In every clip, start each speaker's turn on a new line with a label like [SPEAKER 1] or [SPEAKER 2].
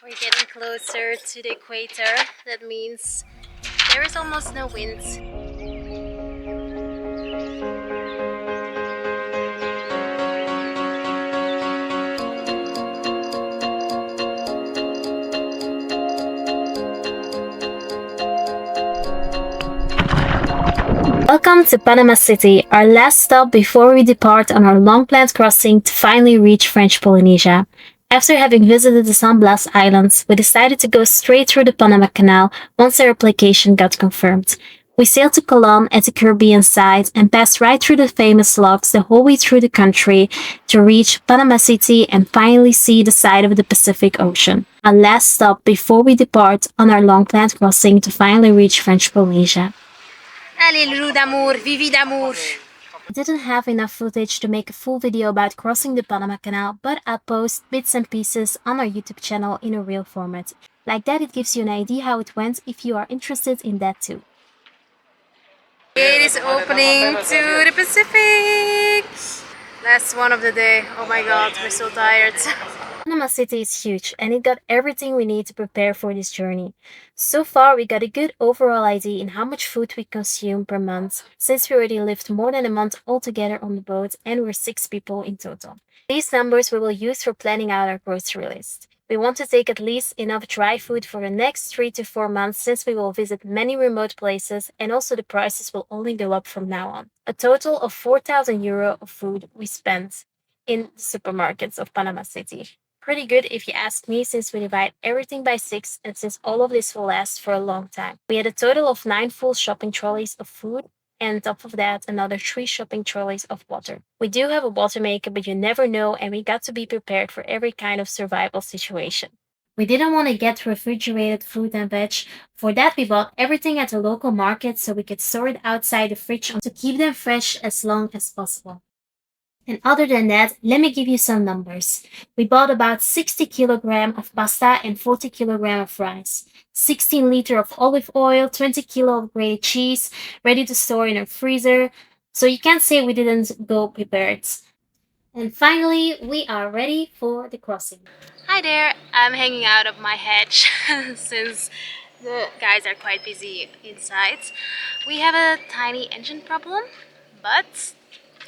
[SPEAKER 1] We're getting closer to the equator. That means there is almost no wind. Welcome to Panama City, our last stop before we depart on our long-planned crossing to finally reach French Polynesia. After having visited the San Blas Islands, we decided to go straight through the Panama Canal once our application got confirmed. We sailed to Colón at the Caribbean side and passed right through the famous locks the whole way through the country to reach Panama City and finally see the side of the Pacific Ocean. Our last stop before we depart on our long-planned crossing to finally reach French Polynesia. Allez, loup d'amour, vivi d'amour. I didn't have enough footage to make a full video about crossing the Panama Canal, but I'll post bits and pieces on our YouTube channel in a real format. Like that, it gives you an idea how it went if you are interested in that too. It is opening to the Pacific! Last one of the day. Oh my god, we're so tired. Panama City is huge and it got everything we need to prepare for this journey. So far we got a good overall idea in how much food we consume per month, since we already lived more than a month altogether on the boat and we're 6 people in total. These numbers we will use for planning out our grocery list. We want to take at least enough dry food for the next 3 to 4 months since we will visit many remote places and also the prices will only go up from now on. A total of €4,000 of food we spent in the supermarkets of Panama City. Pretty good if you ask me, since we divide everything by 6 and since all of this will last for a long time. We had a total of 9 full shopping trolleys of food and on top of that another 3 shopping trolleys of water. We do have a water maker, but you never know, and we got to be prepared for every kind of survival situation. We didn't want to get refrigerated fruit and veg. For that we bought everything at a local market so we could store it outside the fridge to keep them fresh as long as possible. And other than that, let me give you some numbers. We bought about 60 kilograms of pasta and 40 kilograms of rice, 16 liters of olive oil, 20 kilos of grated cheese, ready to store in our freezer. So you can't say we didn't go prepared. And finally, we are ready for the crossing. Hi there, I'm hanging out of my hatch since the guys are quite busy inside. We have a tiny engine problem, but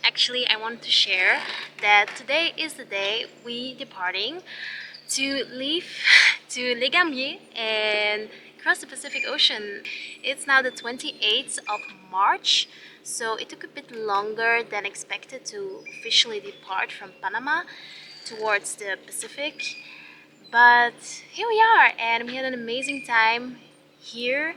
[SPEAKER 1] actually, I wanted to share that today is the day we departing to leave to Iles Gambier and cross the Pacific Ocean. It's now the 28th of March, so it took a bit longer than expected to officially depart from Panama towards the Pacific. But here we are, and we had an amazing time here.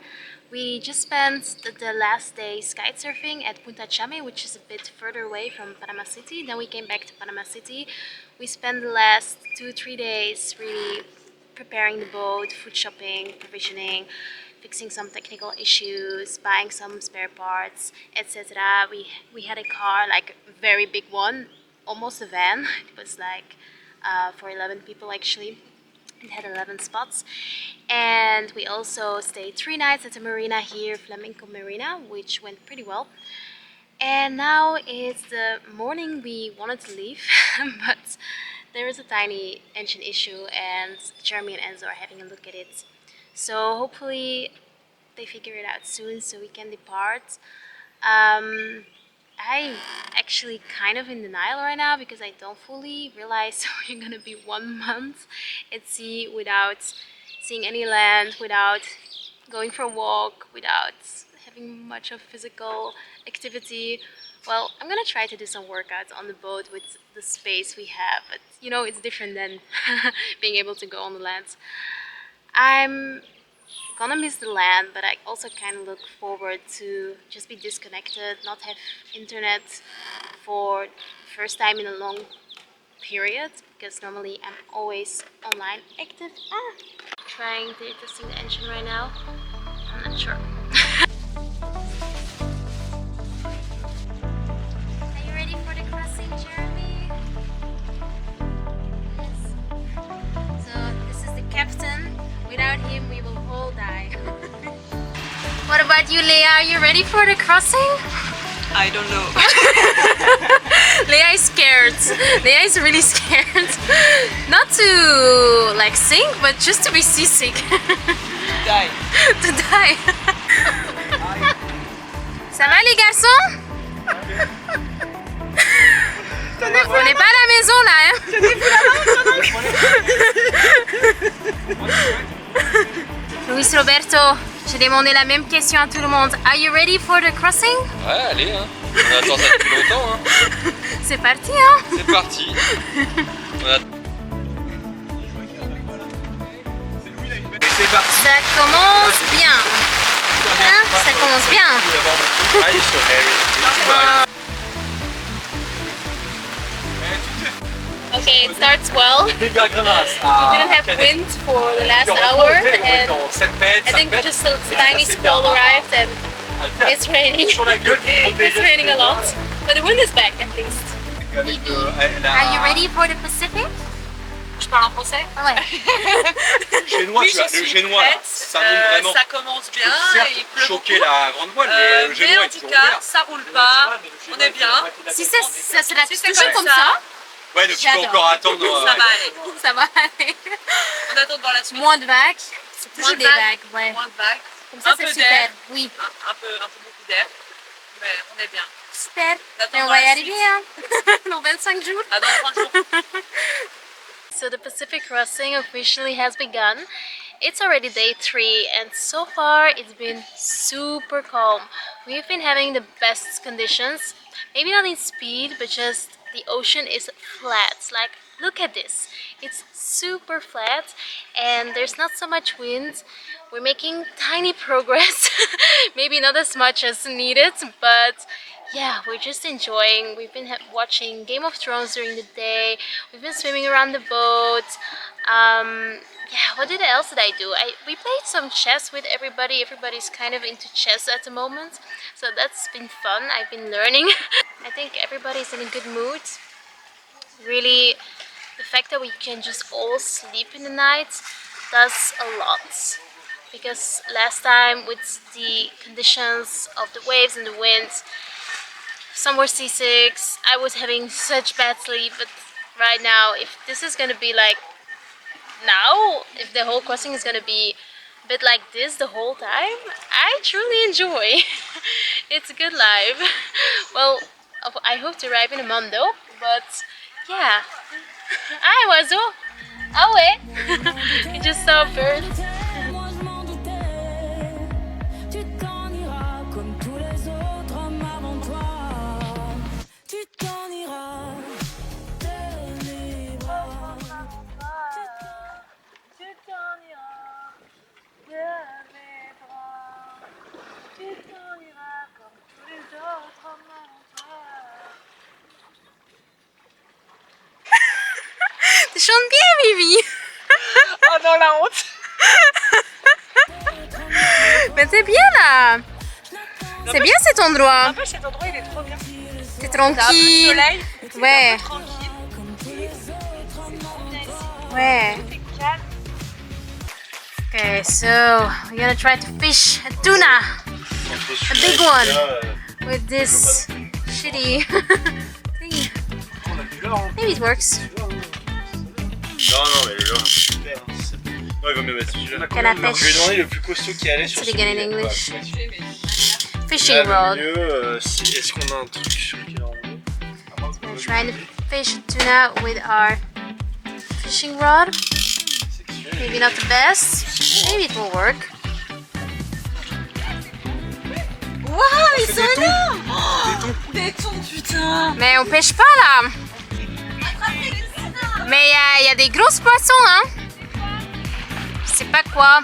[SPEAKER 1] We just spent the last day kitesurfing at Punta Chame, which is a bit further away from Panama City. Then we came back to Panama City. We spent the last 2-3 days really preparing the boat, food shopping, provisioning, fixing some technical issues, buying some spare parts, etc. We had a car, like a very big one, almost a van. It was like for 11 people actually. It had 11 spots, and we also stayed 3 nights at the marina here, Flamenco Marina, which went pretty well. And now it's the morning we wanted to leave, but there is a tiny engine issue and Jeremy and Enzo are having a look at it. So hopefully they figure it out soon so we can depart. I'm actually kind of in denial right now because I don't fully realize we're gonna be 1 month at sea without seeing any land, without going for a walk, without having much of physical activity. Well, I'm gonna try to do some workouts on the boat with the space we have, but you know, it's different than being able to go on the land. I'm gonna miss the land, but I also kind of look forward to just be disconnected, not have internet for the first time in a long period, because normally I'm always online active. Trying to testing the engine right now. I'm not sure. Are you ready for the crossing, Jeremy? Yes. So this is the captain. Without him, we will all die. What about you, Leah? Are you ready for the crossing?
[SPEAKER 2] I don't know.
[SPEAKER 1] Leah is scared scared. Leia is really scared. Not to like sink, but just to be seasick.
[SPEAKER 2] Die.
[SPEAKER 1] To die. Ça va les garçons? On n'est pas à la maison là, hein? Luis Roberto, j'ai demandé la même question à tout le monde. Are you ready for the crossing?
[SPEAKER 3] Ouais, allez, hein. On attend ça depuis longtemps. Hein.
[SPEAKER 1] C'est parti, hein?
[SPEAKER 3] C'est parti.
[SPEAKER 2] C'est parti.
[SPEAKER 1] Ça commence bien. Hein? Ça commence bien. Okay, it starts well. We didn't have wind for the last hour, and I think just a tiny squall arrived, and it's raining. It's raining a lot, but the wind is back at least. Are you ready for the Pacific? Je parle en français? Ouais.
[SPEAKER 2] Génois,
[SPEAKER 4] oui,
[SPEAKER 2] le génois, ça monte vraiment.
[SPEAKER 4] Ça commence bien, il pleut
[SPEAKER 2] choquer
[SPEAKER 4] beaucoup.
[SPEAKER 2] la grande voile, mais le génois
[SPEAKER 4] mais en
[SPEAKER 2] est
[SPEAKER 4] tout
[SPEAKER 2] toujours
[SPEAKER 4] cas,
[SPEAKER 2] ouvert.
[SPEAKER 4] ça roule pas, on est bien.
[SPEAKER 1] Si c'est la
[SPEAKER 4] Si
[SPEAKER 1] toujours
[SPEAKER 4] c'est
[SPEAKER 1] comme ça,
[SPEAKER 2] Ouais, donc il faut encore attendre.
[SPEAKER 4] Ça va aller.
[SPEAKER 1] ça va aller.
[SPEAKER 4] On attend de voir la suite.
[SPEAKER 1] Moins de vagues, c'est toujours
[SPEAKER 4] Moins de
[SPEAKER 1] des
[SPEAKER 4] vagues.
[SPEAKER 1] vagues, ouais.
[SPEAKER 4] Moins de vagues.
[SPEAKER 1] Comme ça,
[SPEAKER 4] Un
[SPEAKER 1] c'est
[SPEAKER 4] peu
[SPEAKER 1] super.
[SPEAKER 4] d'air.
[SPEAKER 1] Oui.
[SPEAKER 4] Un peu beaucoup d'air, mais on est bien.
[SPEAKER 1] Super.
[SPEAKER 4] Attends,
[SPEAKER 1] Et on
[SPEAKER 4] voir
[SPEAKER 1] va y
[SPEAKER 4] la
[SPEAKER 1] arriver,
[SPEAKER 4] suite.
[SPEAKER 1] hein. Dans 25 jours.
[SPEAKER 4] Ah, dans 30 jours.
[SPEAKER 1] So the Pacific crossing officially has begun. It's already day 3 and so far it's been super calm. We've been having the best conditions. Maybe not in speed, but just the ocean is flat. Like, look at this. It's super flat and there's not so much wind. We're making tiny progress. Maybe not as much as needed, but yeah, we're just enjoying. We've been watching Game of Thrones during the day. We've been swimming around the boat. Yeah, what else did I do? We played some chess with everybody. Everybody's kind of into chess at the moment, so that's been fun. I've been learning. I think everybody's in a good mood. Really, the fact that we can just all sleep in the night does a lot. Because last time with the conditions of the waves and the winds, some were seasick, I was having such bad sleep, but right now, if this is gonna be like now, if the whole crossing is gonna be a bit like this the whole time, I truly enjoy. It's a good life. Well, I hope to arrive in a month though, but yeah. Hi, oiseau! Ah ouais! I just saw a bird. Tu chantes bien, Vivi.
[SPEAKER 4] Oh non, la honte.
[SPEAKER 1] Mais c'est bien là. C'est bien cet endroit.
[SPEAKER 4] En fait, cet endroit, il est trop bien.
[SPEAKER 1] T'es
[SPEAKER 4] T'as un peu de
[SPEAKER 1] tranquille.
[SPEAKER 4] soleil,
[SPEAKER 1] Ouais.
[SPEAKER 4] un peu tranquille. C'est trop bien ici.
[SPEAKER 1] Ouais.
[SPEAKER 4] C'est calme.
[SPEAKER 1] Okay, so we're gonna try to fish a tuna. A big one. With this shitty thing. Maybe it works.
[SPEAKER 2] Non, mais le leurre, c'est super. Non, il va mieux mettre celui-là.
[SPEAKER 1] Canne à pêche.
[SPEAKER 2] Je lui ai demandé le plus costaud qui allait sur
[SPEAKER 1] C'est
[SPEAKER 2] celui-là.
[SPEAKER 1] again in English.
[SPEAKER 2] Ouais.
[SPEAKER 1] Fishing
[SPEAKER 2] Là,
[SPEAKER 1] rod.
[SPEAKER 2] le mieux, est-ce qu'on a un truc sur lequel on est?
[SPEAKER 1] We're trying to fish a tuna with our fishing rod. Maybe not the best. Maybe it will work.
[SPEAKER 4] Waouh, ils
[SPEAKER 2] C'est
[SPEAKER 4] sont
[SPEAKER 2] des thons.
[SPEAKER 4] énormes. Des thons, putain.
[SPEAKER 1] Mais on pêche pas là. Mais il y a des grosses poissons, hein. Je sais pas quoi.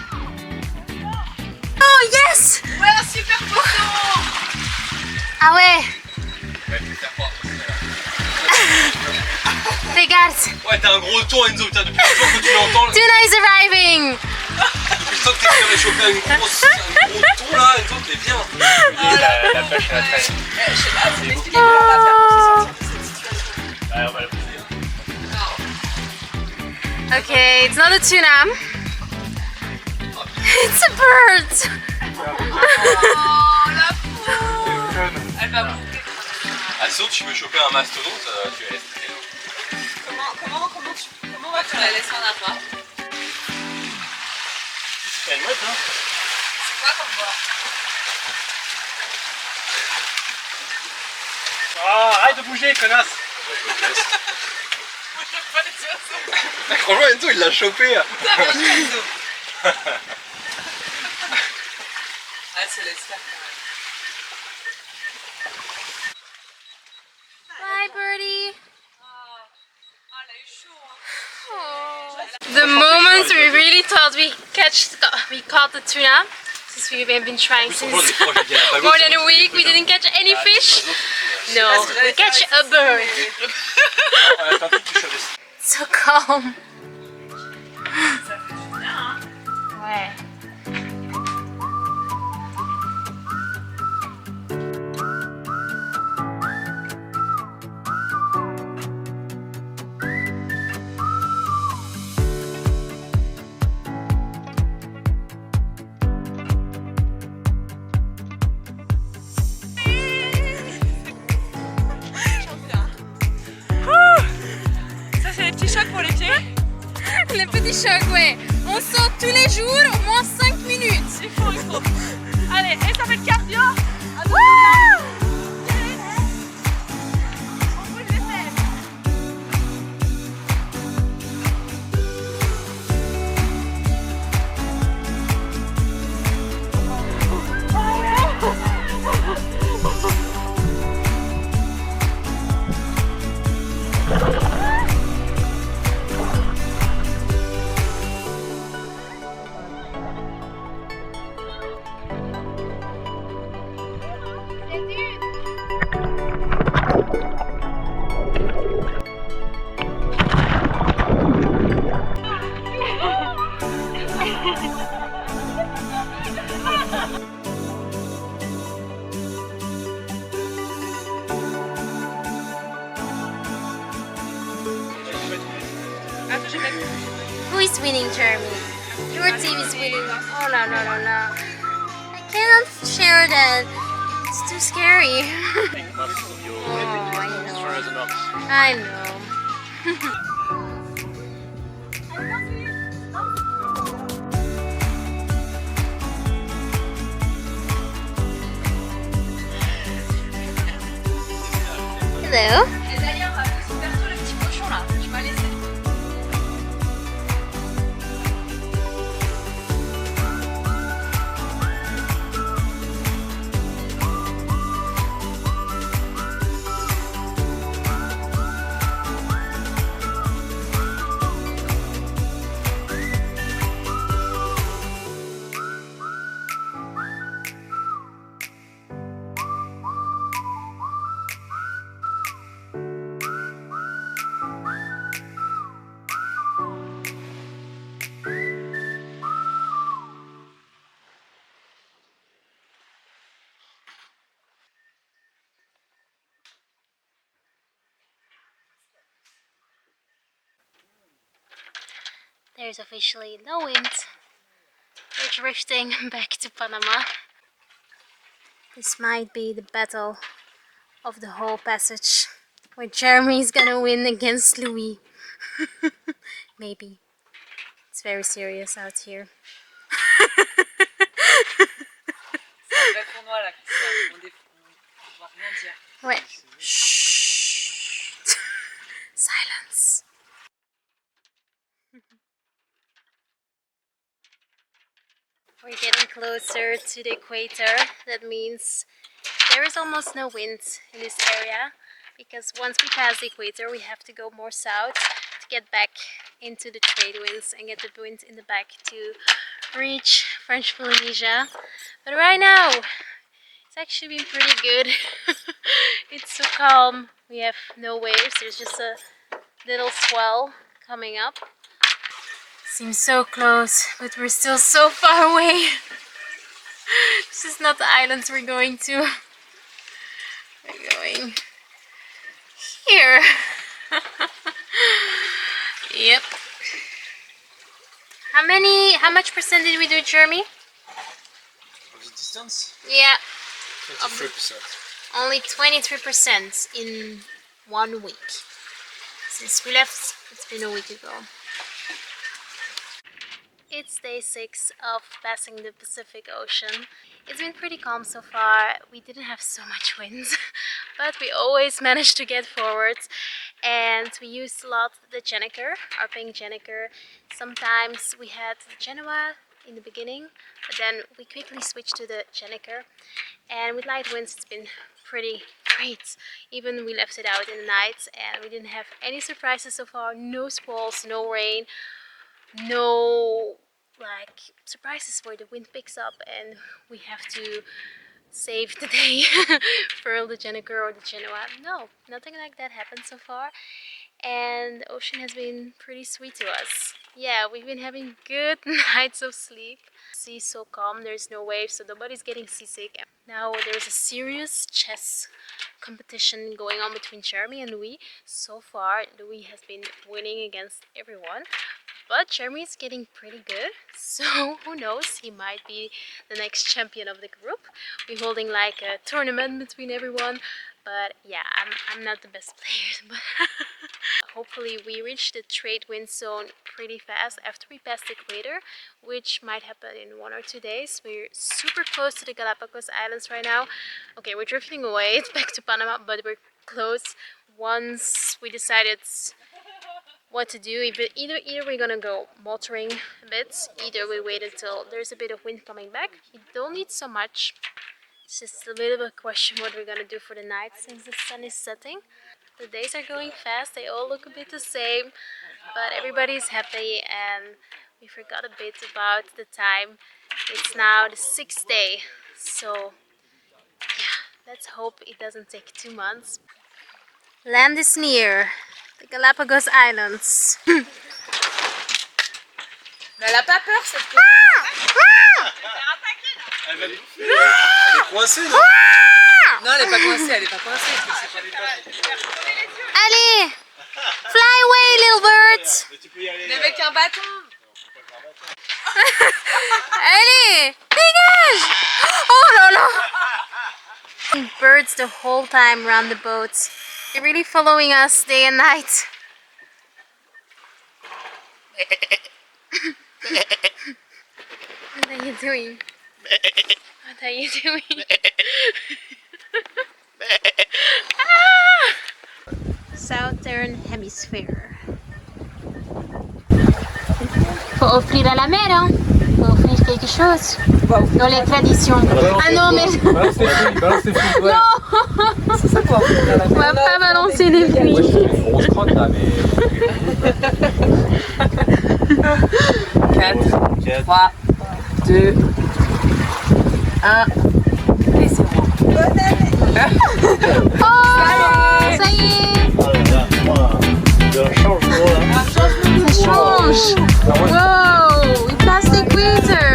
[SPEAKER 1] Oh yes!
[SPEAKER 4] Ouais, un super poisson.
[SPEAKER 1] Ah ouais. Regarde.
[SPEAKER 2] Ouais, t'as un gros ton, Enzo, putain, depuis le jour que tu l'entends.
[SPEAKER 1] Tuna is arriving.
[SPEAKER 2] Depuis le temps que t'es fait réchauffer un gros ton là, Enzo, t'es bien. La pêche à la traîne.
[SPEAKER 4] Je sais pas, mais Philippe, on va faire pour se sortir de cette situation.
[SPEAKER 2] Ouais, on va la pousser.
[SPEAKER 1] Okay, it's not a tuna. It's a bird.
[SPEAKER 4] Oh, la pauvre. Elle va mourir.
[SPEAKER 2] Ah, sinon, tu veux choper un mastodonte, tu vas laisser.
[SPEAKER 5] Comment tu la laisses en appart?
[SPEAKER 2] Elle est mode, hein.
[SPEAKER 5] C'est quoi comme bois?
[SPEAKER 2] Ah, arrête de bouger, connasse.
[SPEAKER 3] Franchement, Enzo, il l'a chopé.
[SPEAKER 5] Ah, se laisse faire quand même.
[SPEAKER 1] Bye, birdie.
[SPEAKER 5] Ah, elle a eu chaud.
[SPEAKER 1] The moment we really thought we caught the tuna, since we have been trying since more than a week, we didn't catch any fish. No, we catch a bird. So calm. Ouais.
[SPEAKER 5] Ça, c'est les petits chocs pour les pieds.
[SPEAKER 1] Les petits chocs, ouais. On saute tous les jours, au moins 5 minutes.
[SPEAKER 5] Il faut. Allez, et ça fait le cardio. On bouge les fesses.
[SPEAKER 1] Who is winning, Jeremy? Your team is winning. Oh no. I cannot share that. It's too scary. Oh, I know. Hello.
[SPEAKER 5] Et d'ailleurs, super tôt le petit cochon là, tu m'as laissé.
[SPEAKER 1] There's officially no wind. We're drifting back to Panama. This might be the battle of the whole passage, where Jeremy's gonna win against Louis. Maybe. It's very serious out here.
[SPEAKER 5] C'est un vrai tournoi là, on doit rien dire.
[SPEAKER 1] Ouais. Shh. Silence. We're getting closer to the equator. That means there is almost no wind in this area, because once we pass the equator we have to go more south to get back into the trade winds and get the wind in the back to reach French Polynesia. But right now it's actually been pretty good. It's so calm. We have no waves, there's just a little swell coming up. Seems so close, but we're still so far away. This is not the islands we're going to. We're going here. Yep. How much percent did we do, Jeremy?
[SPEAKER 3] Of the distance?
[SPEAKER 1] Yeah.
[SPEAKER 3] 23%.
[SPEAKER 1] Only 23% in 1 week. Since we left, it's been a week ago. It's day 6 of passing the Pacific Ocean. It's been pretty calm so far. We didn't have so much winds, but we always managed to get forwards. And we used a lot the Gennaker, our pink Gennaker. Sometimes we had the Genoa in the beginning, but then we quickly switched to the Gennaker. And with light winds, it's been pretty great. Even we left it out in the night, and we didn't have any surprises so far. No squalls, no rain, no like surprises where the wind picks up and we have to save the day, furl the Gennaker or the Genoa. No, nothing like that happened so far, and the ocean has been pretty sweet to us. Yeah, we've been having good nights of sleep. Sea so calm, there's no waves, so nobody's getting seasick. Now there's a serious chess competition going on between Jeremy and Louis. So far, Louis has been winning against everyone, but Jeremy is getting pretty good, so who knows, he might be the next champion of the group. We're holding like a tournament between everyone, but yeah, I'm not the best player, but hopefully we reach the trade wind zone pretty fast after we pass the equator, which might happen in 1 or 2 days. We're super close to the Galapagos Islands right now. Okay, we're drifting away back to Panama, but we're close. Once we decided what to do, either we're gonna go motoring a bit, either we wait until there's a bit of wind coming back. You don't need so much. It's just a little bit of a question what we're gonna do for the night since the sun is setting. The days are going fast, they all look a bit the same, but everybody's happy, and we forgot a bit about the time. It's now the 6th day, so yeah, let's hope it doesn't take 2 months. Land is near, the Galapagos Islands.
[SPEAKER 5] Mais elle a pas peur cette petite.
[SPEAKER 2] Elle est coincée, non?
[SPEAKER 5] Non, elle est pas coincée, elle est pas coincée. C'est pas les pattes.
[SPEAKER 1] Allez, fly away, little bird.
[SPEAKER 2] Mais tu peux y aller.
[SPEAKER 5] Mais avec un bâton.
[SPEAKER 1] Allez, dégage! Oh là là! Birds the whole time around the boat. They're really following us day and night. What are you doing? What are you doing? Southern Hemisphere. Faut offrir à la mer, hein? Faut offrir quelque chose dans les traditions. Ah non, mais
[SPEAKER 3] Balance tes fruits, ouais.
[SPEAKER 1] non,
[SPEAKER 3] C'est ça quoi.
[SPEAKER 1] on va pas balancer les fruits.
[SPEAKER 3] On se crotte là, mais.
[SPEAKER 5] 4, 3, 2, 1. Et c'est bon.
[SPEAKER 1] Oh, ça y est, ça change. Wow, we passed the equator.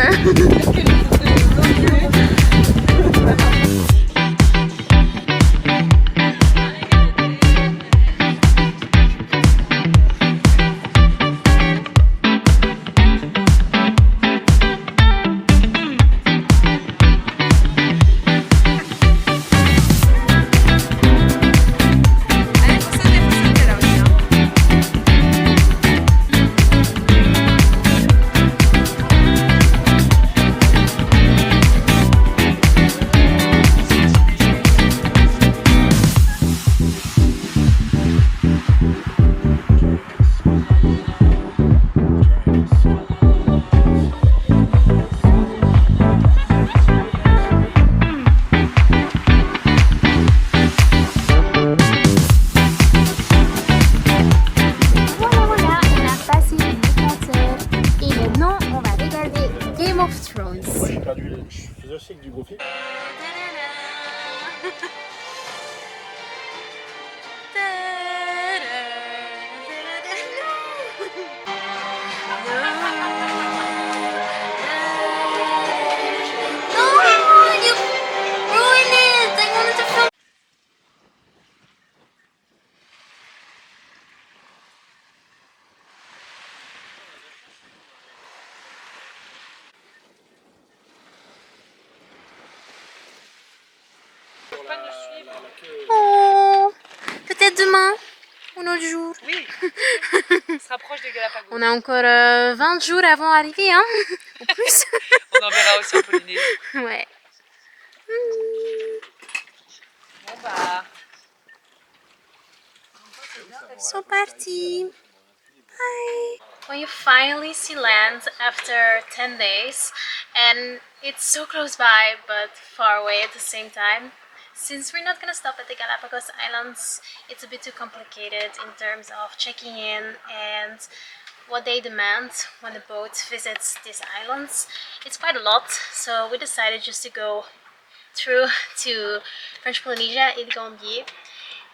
[SPEAKER 3] du gros fil.
[SPEAKER 1] Oh, peut-être demain, on nous jours.
[SPEAKER 5] Oui. On se rapproche des Galapagos.
[SPEAKER 1] On a encore 20 jours avant d'arriver, hein, ou plus.
[SPEAKER 5] On en verra aussi en Polynésie.
[SPEAKER 1] Ouais.
[SPEAKER 5] Bon bah...
[SPEAKER 1] Ils sont partis. Bye. When you finally see land after 10 days, and it's so close by but far away at the same time, since we're not gonna stop at the Galapagos Islands, it's a bit too complicated in terms of checking in and what they demand when the boat visits these islands. It's quite a lot, so we decided just to go through to French Polynesia, Iles Gambier.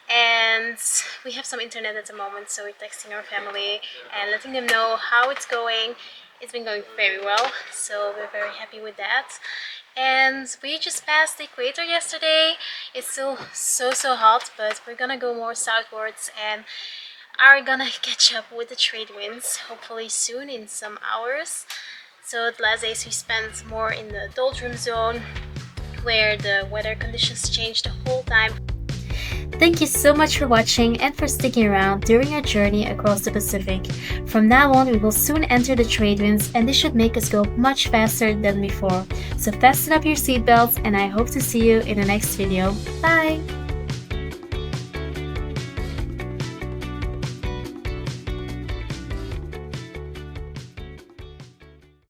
[SPEAKER 1] And we have some internet at the moment, so we're texting our family and letting them know how it's going. It's been going very well, so we're very happy with that. And we just passed the equator yesterday. It's still so hot, but we're gonna go more southwards and are gonna catch up with the trade winds hopefully soon in some hours. So the last days we spent more in the doldrum zone where the weather conditions change the whole time. Thank you so much for watching and for sticking around during our journey across the Pacific. From now on, we will soon enter the trade winds, and this should make us go much faster than before. So fasten up your seatbelts, and I hope to see you in the next video. Bye!